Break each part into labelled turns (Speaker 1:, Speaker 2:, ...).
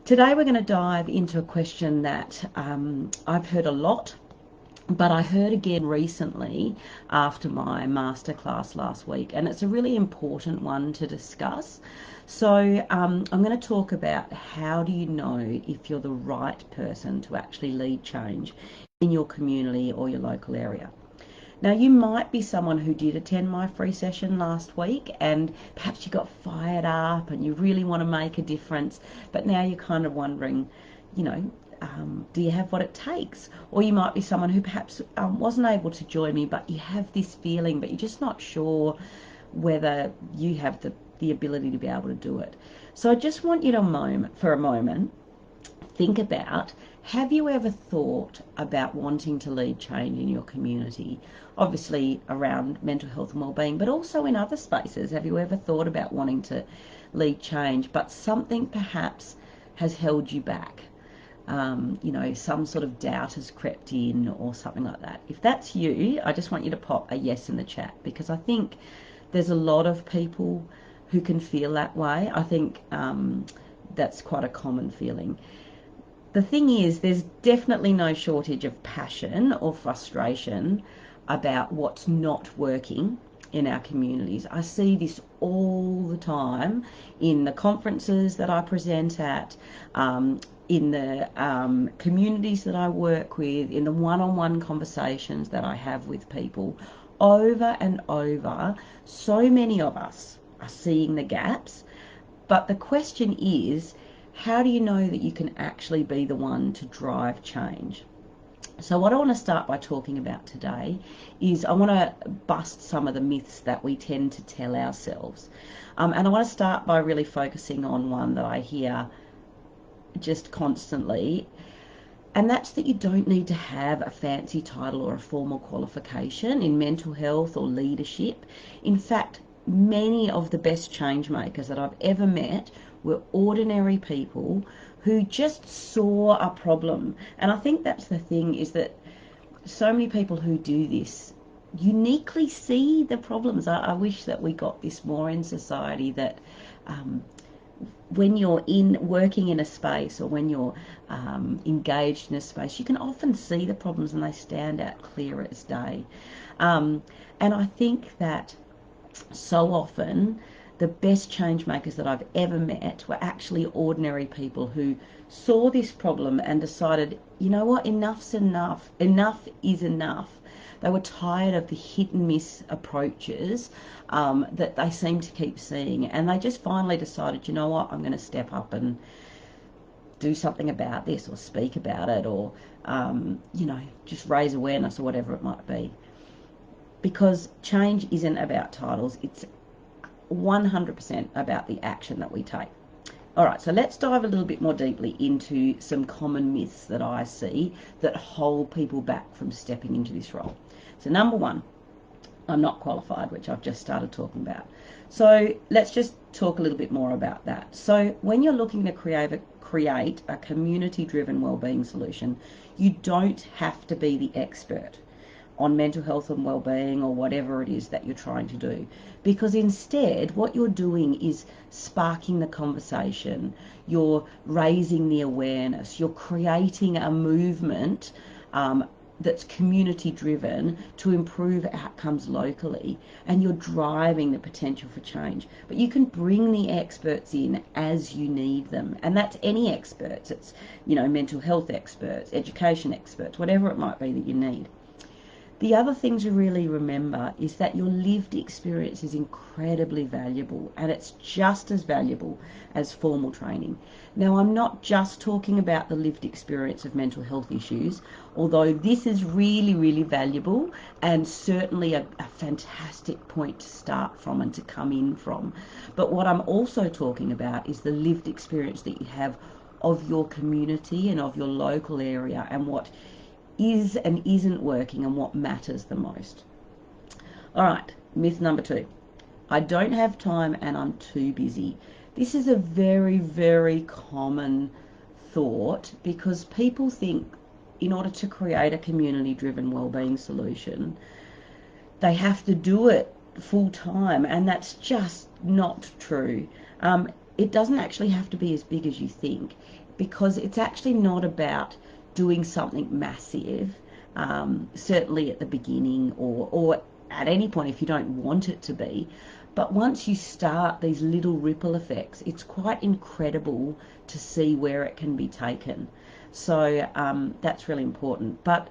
Speaker 1: Today we're going to dive into a question that I've heard a lot, but I heard again recently after my masterclass last week, and it's a really important one to discuss. So I'm going to talk about how do you know if you're the right person to actually lead change in your community or your local area. Now, you might be someone who did attend my free session last week and perhaps you got fired up and you really want to make a difference, but now you're kind of wondering, you know, do you have what it takes? Or you might be someone who perhaps wasn't able to join me, but you have this feeling, but you're just not sure whether you have the ability to be able to do it. So I just want you to for a moment, think about, have you ever thought about wanting to lead change in your community? Obviously around mental health and wellbeing, but also in other spaces. Have you ever thought about wanting to lead change, but something perhaps has held you back? Some sort of doubt has crept in or something like that. If that's you, I just want you to pop a yes in the chat, because I think there's a lot of people who can feel that way. I think that's quite a common feeling. The thing is, there's definitely no shortage of passion or frustration about what's not working in our communities. I see this all the time in the conferences that I present at, in the communities that I work with, in the one-on-one conversations that I have with people. Over and over, so many of us are seeing the gaps, but the question is, how do you know that you can actually be the one to drive change? So what I want to start by talking about today is I want to bust some of the myths that we tend to tell ourselves. And I want to start by really focusing on one that I hear just constantly, and that's that you don't need to have a fancy title or a formal qualification in mental health or leadership. In fact, many of the best change makers that I've ever met were ordinary people who just saw a problem. And I think that's the thing, is that so many people who do this uniquely see the problems. I wish that we got this more in society, that when you're working in a space, or when you're engaged in a space, you can often see the problems and they stand out clear as day. And I think that so often the best change makers that I've ever met were actually ordinary people who saw this problem and decided, you know what, enough's enough. Enough is enough. They were tired of the hit and miss approaches that they seem to keep seeing, and they just finally decided, you know what, I'm going to step up and do something about this, or speak about it, or just raise awareness, or whatever it might be. Because change isn't about titles, it's 100% about the action that we take. All right, so let's dive a little bit more deeply into some common myths that I see that hold people back from stepping into this role. So number one, I'm not qualified, which I've just started talking about. So let's just talk a little bit more about that. So when you're looking to create a community-driven wellbeing solution, you don't have to be the expert on mental health and wellbeing, or whatever it is that you're trying to do, because instead what you're doing is sparking the conversation, you're raising the awareness, you're creating a movement that's community driven to improve outcomes locally, and you're driving the potential for change. But you can bring the experts in as you need them, and that's any experts. It's mental health experts, education experts, whatever it might be that you need. The other thing to really remember is that your lived experience is incredibly valuable, and it's just as valuable as formal training. Now, I'm not just talking about the lived experience of mental health issues, although this is really, really valuable and certainly a fantastic point to start from and to come in from. But what I'm also talking about is the lived experience that you have of your community and of your local area, and what is and isn't working, and what matters the most. All right, myth number two. I don't have time and I'm too busy. This is a very, very common thought, because people think in order to create a community-driven wellbeing solution, they have to do it full time, and that's just not true. it doesn't actually have to be as big as you think, because it's actually not about doing something massive, certainly at the beginning or at any point if you don't want it to be. But once you start these little ripple effects, it's quite incredible to see where it can be taken. So that's really important. But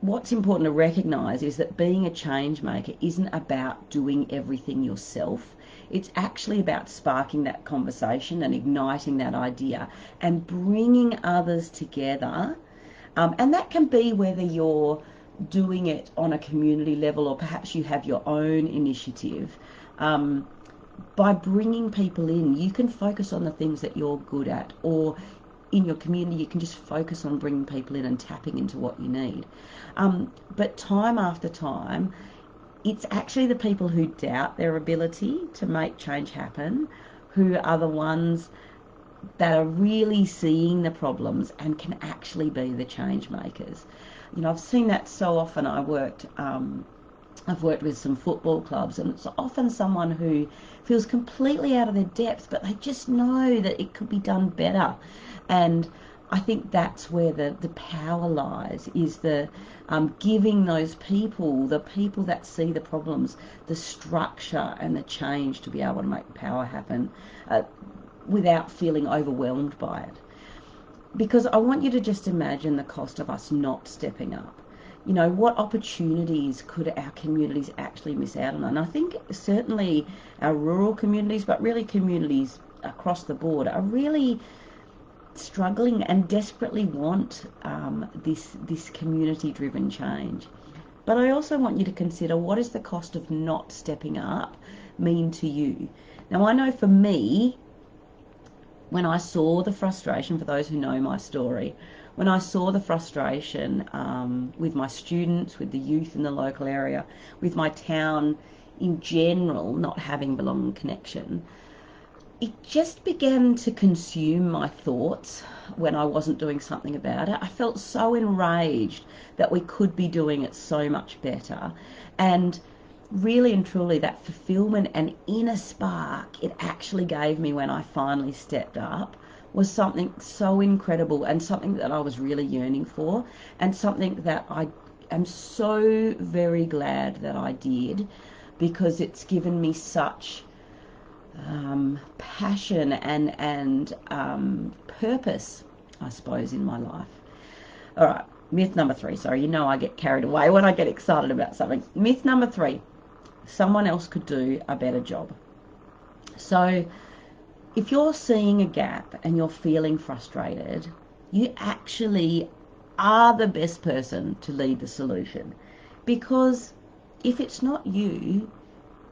Speaker 1: what's important to recognise is that being a change maker isn't about doing everything yourself. It's actually about sparking that conversation and igniting that idea and bringing others together. And that can be whether you're doing it on a community level or perhaps you have your own initiative. By bringing people in, you can focus on the things that you're good at, or in your community you can just focus on bringing people in and tapping into what you need. But time after time, it's actually the people who doubt their ability to make change happen who are the ones that are really seeing the problems and can actually be the change makers. You know, I've seen that so often. I've worked with some football clubs, and it's often someone who feels completely out of their depth, but they just know that it could be done better. And I think that's where the power lies, is the giving those people, the people that see the problems, the structure and the change to be able to make power happen without feeling overwhelmed by it. Because I want you to just imagine the cost of us not stepping up. You know, what opportunities could our communities actually miss out on? And I think certainly our rural communities, but really communities across the board, are really struggling and desperately want this community-driven change. But I also want you to consider, what is the cost of not stepping up mean to you? Now, I know for me, when I saw the frustration, for those who know my story, when I saw the frustration with my students, with the youth in the local area, with my town in general not having belonging connection, it just began to consume my thoughts when I wasn't doing something about it. I felt so enraged that we could be doing it so much better. And really and truly, that fulfillment and inner spark it actually gave me when I finally stepped up was something so incredible, and something that I was really yearning for, and something that I am so very glad that I did, because it's given me such passion and purpose, I suppose, in my life. All right, myth number 3. Sorry, you know I get carried away when I get excited about something. Myth number 3, someone else could do a better job. So if you're seeing a gap and you're feeling frustrated, you actually are the best person to lead the solution. Because if it's not you,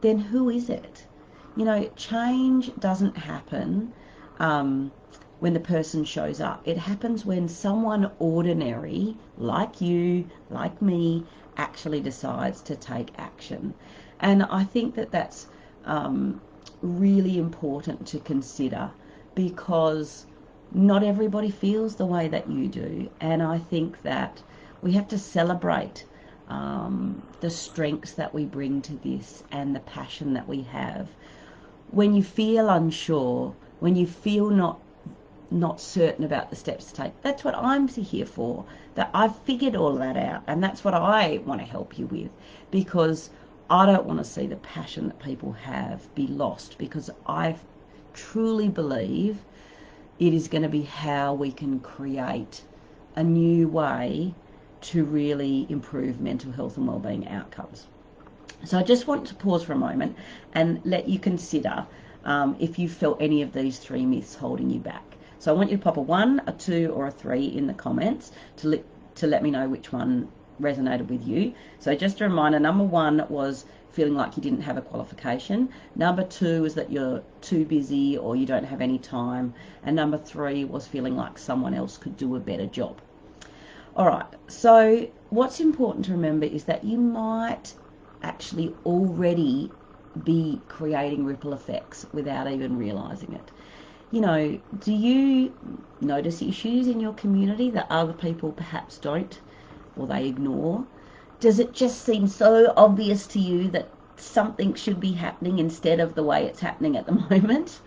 Speaker 1: then who is it? You know, change doesn't happen when the person shows up. It happens when someone ordinary, like you, like me, actually decides to take action. And I think that that's really important to consider, because not everybody feels the way that you do. And I think that we have to celebrate the strengths that we bring to this and the passion that we have. When you feel unsure, when you feel not certain about the steps to take, that's what I'm here for. That I've figured all of that out, and that's what I want to help you with, because I don't want to see the passion that people have be lost, because I truly believe it is going to be how we can create a new way to really improve mental health and wellbeing outcomes. So I just want to pause for a moment and let you consider if you felt any of these 3 myths holding you back. So I want you to pop a 1, a 2, or a 3 in the comments to let me know which one resonated with you. So just a reminder, number 1 was feeling like you didn't have a qualification. Number 2 is that you're too busy or you don't have any time. And number 3 was feeling like someone else could do a better job. All right, so what's important to remember is that you might actually already be creating ripple effects without even realizing it. You know, do you notice issues in your community that other people perhaps don't, or they ignore? Does it just seem so obvious to you that something should be happening instead of the way it's happening at the moment?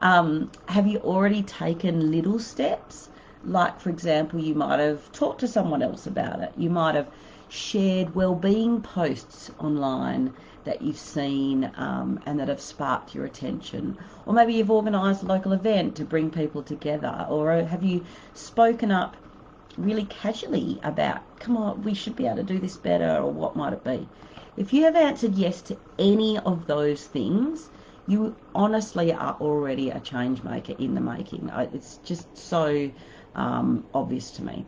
Speaker 1: Have you already taken little steps? Like, for example, you might have talked to someone else about it. You might have shared wellbeing posts online that you've seen and that have sparked your attention. Or maybe you've organised a local event to bring people together. Or have you spoken up really casually about, come on, we should be able to do this better, or what might it be? If you have answered yes to any of those things, you honestly are already a change maker in the making. It's just so obvious to me.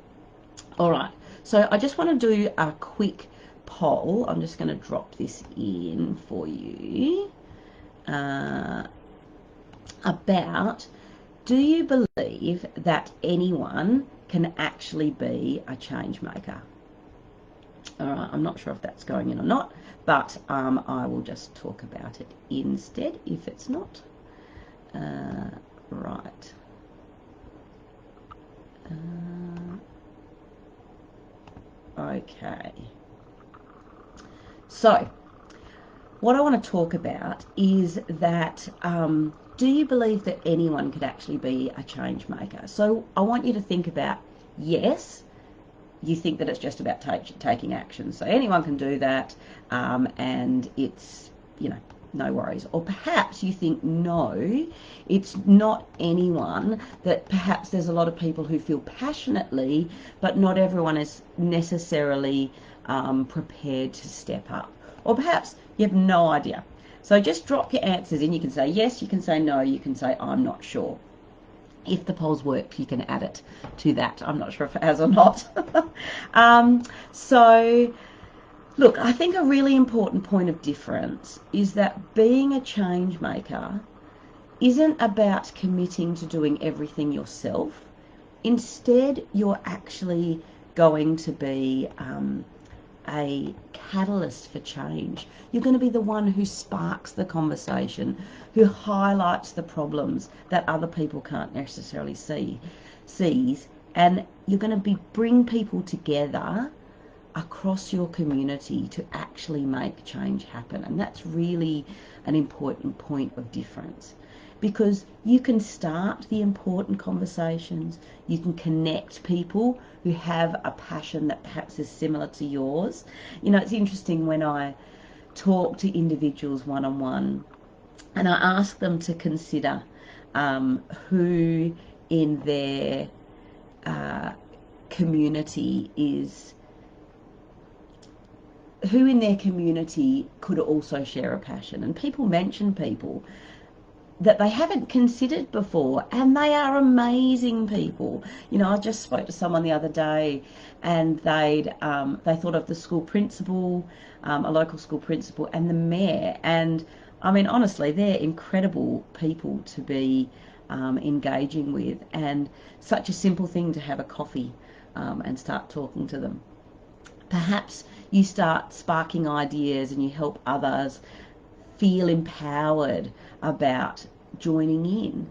Speaker 1: All right, so I just want to do a quick poll. I'm just going to drop this in for you about, do you believe that anyone can actually be a change maker? All right, I'm not sure if that's going in or not, but I will just talk about it instead if it's not. Right. Okay. So, what I want to talk about is that do you believe that anyone could actually be a change maker? So I want you to think about, yes, you think that it's just about taking action. So anyone can do that, and it's, no worries. Or perhaps you think, no, it's not anyone, that perhaps there's a lot of people who feel passionately, but not everyone is necessarily prepared to step up. Or perhaps you have no idea. So just drop your answers in. You can say yes, you can say no, you can say I'm not sure. If the polls work, you can add it to that. I'm not sure if it has or not. So, look, I think a really important point of difference is that being a change maker isn't about committing to doing everything yourself. Instead, you're actually going to be a catalyst for change. You're going to be the one who sparks the conversation, who highlights the problems that other people can't necessarily sees, and you're going to bring people together across your community to actually make change happen. And that's really an important point of difference, because you can start the important conversations, you can connect people who have a passion that perhaps is similar to yours. It's interesting when I talk to individuals one-on-one and I ask them to consider who in their community could also share a passion. And people mention people that they haven't considered before, and they are amazing people. I just spoke to someone the other day, and they thought of the school principal, a local school principal, and the mayor. And I mean, honestly, they're incredible people to be engaging with, and such a simple thing to have a coffee and start talking to them. Perhaps you start sparking ideas and you help others feel empowered about joining in.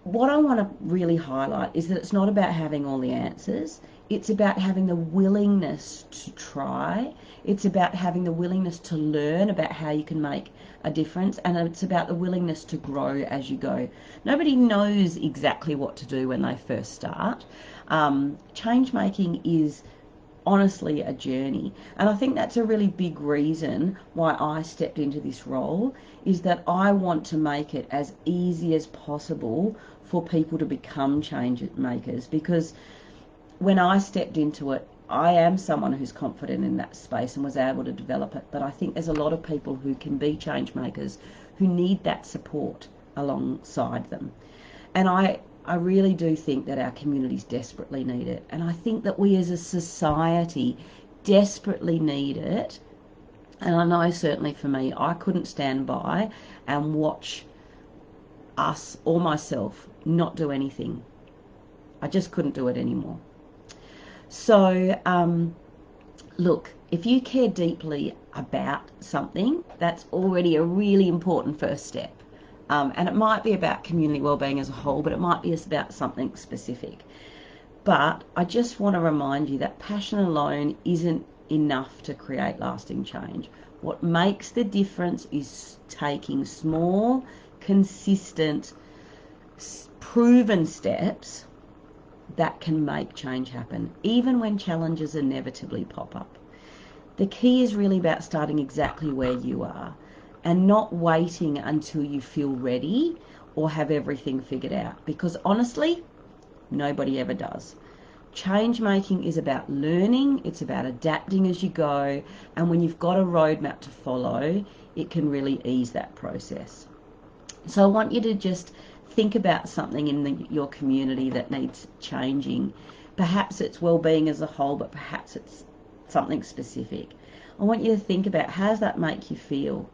Speaker 1: What I want to really highlight is that it's not about having all the answers. It's about having the willingness to try. It's about having the willingness to learn about how you can make a difference, and it's about the willingness to grow as you go. Nobody knows exactly what to do when they first start. Change making is honestly a journey, and I think that's a really big reason why I stepped into this role, is that I want to make it as easy as possible for people to become change makers, because when I stepped into it, I am someone who's confident in that space and was able to develop it, but I think there's a lot of people who can be change makers who need that support alongside them. And I really do think that our communities desperately need it. And I think that we as a society desperately need it. And I know certainly for me, I couldn't stand by and watch us or myself not do anything. I just couldn't do it anymore. So, look, if you care deeply about something, that's already a really important first step. And it might be about community wellbeing as a whole, but it might be about something specific. But I just want to remind you that passion alone isn't enough to create lasting change. What makes the difference is taking small, consistent, proven steps that can make change happen, even when challenges inevitably pop up. The key is really about starting exactly where you are and not waiting until you feel ready or have everything figured out, because honestly, nobody ever does. Change making is about learning, it's about adapting as you go, and when you've got a roadmap to follow, it can really ease that process. So I want you to just think about something in your community that needs changing. Perhaps it's well-being as a whole, but perhaps it's something specific. I want you to think about, how does that make you feel?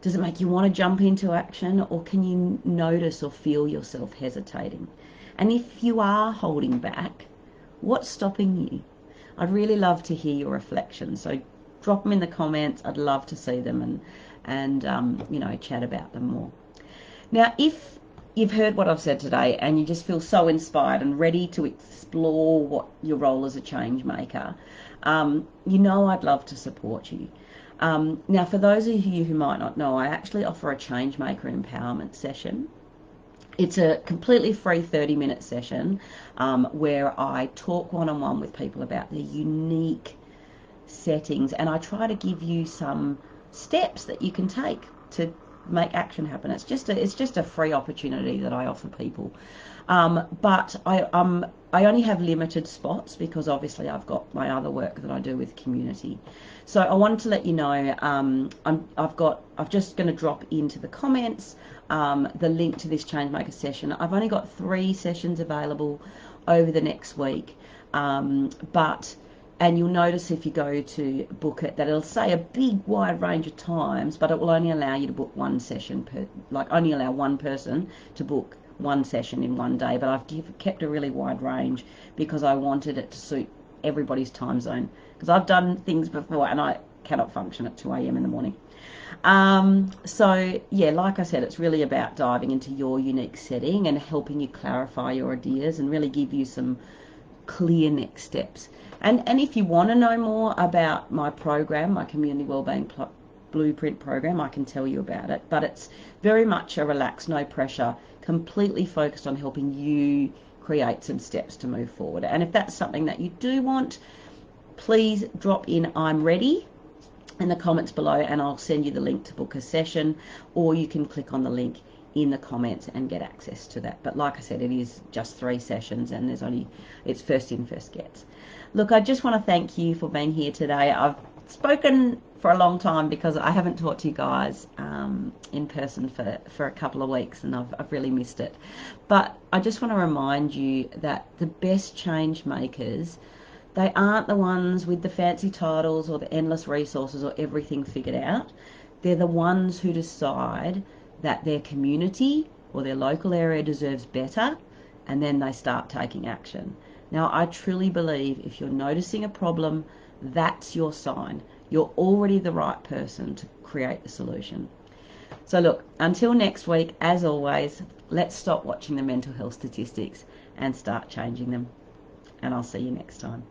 Speaker 1: Does it make you want to jump into action, or can you notice or feel yourself hesitating? And if you are holding back, what's stopping you? I'd really love to hear your reflections. So drop them in the comments. I'd love to see them and chat about them more. Now, if you've heard what I've said today and you just feel so inspired and ready to explore what your role as a change maker, I'd love to support you. Now, for those of you who might not know, I actually offer a change maker empowerment session. It's a completely free 30-minute session where I talk one-on-one with people about their unique settings, and I try to give you some steps that you can take to make action happen. It's just a free opportunity that I offer people, but I only have limited spots because obviously I've got my other work that I do with community. So I wanted to let you know I'm just going to drop into the comments the link to this Changemaker session. I've only got 3 sessions available over the next week, and you'll notice if you go to book it that it'll say a big wide range of times, but it will only allow you to book one session only allow one person to book one session in one day. But I've kept a really wide range because I wanted it to suit everybody's time zone, because I've done things before and I cannot function at 2 a.m. in the morning. So yeah, like I said, it's really about diving into your unique setting and helping you clarify your ideas and really give you some clear next steps. And if you want to know more about my program, my Community Wellbeing Blueprint program, I can tell you about it. But it's very much a relaxed, no pressure, completely focused on helping you create some steps to move forward. And if that's something that you do want, please drop in "I'm ready" in the comments below and I'll send you the link to book a session, or you can click on the link in the comments and get access to that. But like I said, it is just 3 sessions and it's first in, first gets. Look, I just want to thank you for being here today. I've spoken for a long time because I haven't talked to you guys in person for a couple of weeks, and I've really missed it. But I just want to remind you that the best change makers, they aren't the ones with the fancy titles or the endless resources or everything figured out. They're the ones who decide that their community or their local area deserves better, and then they start taking action. Now, I truly believe if you're noticing a problem, that's your sign. You're already the right person to create the solution. So look, until next week, as always, let's stop watching the mental health statistics and start changing them. And I'll see you next time.